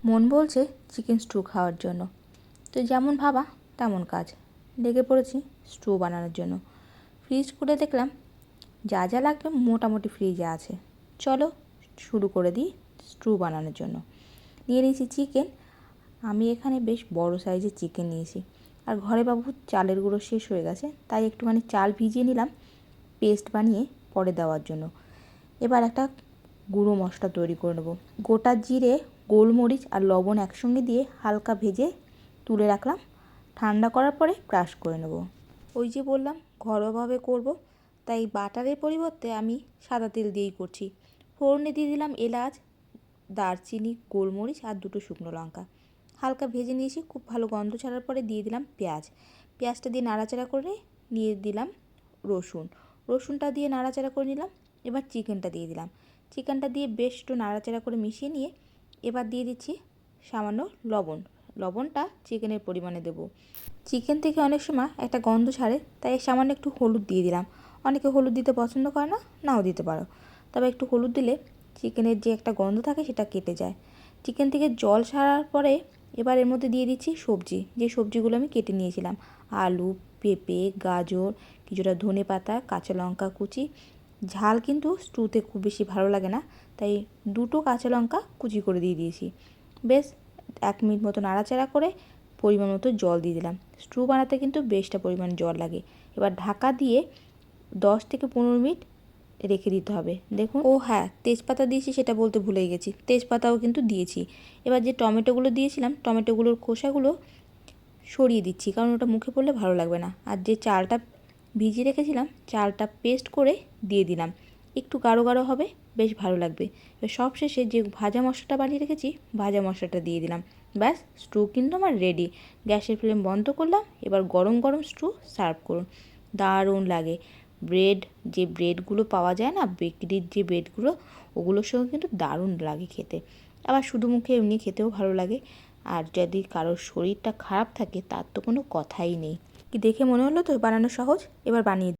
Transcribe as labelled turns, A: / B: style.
A: মন বলছে chicken stew খাওয়ার জন্য। তো যেমন ভাবা তেমন কাজ, লেগে পড়েছি স্টু বানানোর জন্য। ফ্রিজ খুলে দেখলাম যা যা লাগবে মোটামুটি ফ্রিজে আছে। চলো শুরু করে দিই স্টু বানানোর জন্য। নিয়ে নিয়েছি চিকেন। আমি এখানে বেশ বড় সাইজের চিকেন নিয়েছি। আর ঘরে বাবু চালের গুঁড়ো শেষ হয়ে গেছে, তাই একটুখানি চাল ভিজিয়ে নিলাম পেস্ট বানিয়ে পরে দেওয়ার জন্য। এবার একটা গুঁড়ো মশলা তৈরি করে নেব। গোটা জিরে, গোলমরিচ আর লবণ একসঙ্গে দিয়ে হালকা ভেজে তুলে রাখলাম। ঠান্ডা করার পরে ক্রাশ করে নেব। ওই যে বললাম ঘরোয়াভাবে করব, তাই বাটারের পরিবর্তে আমি সাদা তেল দিয়েই করছি। ফোড়নে দিয়ে দিলাম এলাচ, দারচিনি, গোলমরিচ আর 2টো শুকনো লঙ্কা। হালকা ভেজে নিয়েছি। খুব ভালো গন্ধ ছাড়ার পরে দিয়ে দিলাম পেঁয়াজ। পেঁয়াজটা দিয়ে নাড়াচাড়া করে নিয়ে দিলাম রসুনটা দিয়ে নাড়াচাড়া করে নিলাম। এবার চিকেনটা দিয়ে দিলাম। চিকেনটা দিয়ে বেশ একটু নাড়াচাড়া করে মিশিয়ে নিয়ে এবার দিয়ে দিচ্ছি সামান্য লবণটা চিকেনের পরিমাণে দেব। চিকেন থেকে অনেক সময় একটা গন্ধ ছাড়ে, তাই সামান্য একটু হলুদ দিয়ে দিলাম। অনেকে হলুদ দিতে পছন্দ করে না, নাও দিতে পারো, তবে একটু হলুদ দিলে চিকেনের যে একটা গন্ধ থাকে সেটা কেটে যায়। চিকেন থেকে জল ছাড়ার পরে এবার এর মধ্যে দিয়ে দিচ্ছি যে সবজিগুলো আমি কেটে নিয়েছিলাম। আলু, পেঁপে, গাজর, কিছুটা ধনেপাতা, কাঁচা লঙ্কা কুচি। ঝাল কিন্তু স্টুতে খুব বেশি ভালো লাগে না, তাই 2টো কাঁচা লঙ্কা কুচি করে দিয়ে দিয়েছি। বেশ 1 মিনিট মতো নাড়াচাড়া করে পরিমাণ মতো জল দিয়ে দিলাম। স্টু বানাতে কিন্তু বেশটা পরিমাণ জল লাগে। এবার ঢাকা দিয়ে 10 থেকে 15 মিনিট রেখে দিতে হবে। দেখুন, ও হ্যাঁ, তেজপাতা দিয়েছি সেটা বলতে ভুলেই গেছি, তেজপাতাও কিন্তু দিয়েছি। এবার যে টমেটোগুলো দিয়েছিলাম টমেটোগুলোর খোসাগুলো সরিয়ে দিচ্ছি, কারণ ওটা মুখে পড়লে ভালো লাগবে না। আর যে চালটা ভিজিয়ে রেখেছিলাম চালটা পেস্ট করে দিয়ে দিলাম। একটু গাঢ় গাঢ় হবে, বেশ ভালো লাগবে। এবার সবশেষে যে ভাজা মশলাটা বানিয়ে রেখেছি ভাজা মশলাটা দিয়ে দিলাম। ব্যাস, স্টু কিন্তু আমার রেডি। গ্যাসের ফ্লেম বন্ধ করলাম। এবার গরম গরম স্টু সার্ভ করুন। দারুণ লাগে। যে ব্রেডগুলো পাওয়া যায় না, বেকারির যে ব্রেডগুলো, ওগুলোর সঙ্গে কিন্তু দারুণ লাগে খেতে। আবার শুধু মুখে এমনি খেতেও ভালো লাগে। আর যদি কারোর শরীরটা খারাপ থাকে তার তো কোনো কথাই নেই। কি দেখে মনে হলো তো বানানো সহজ? এবার বানিয়ে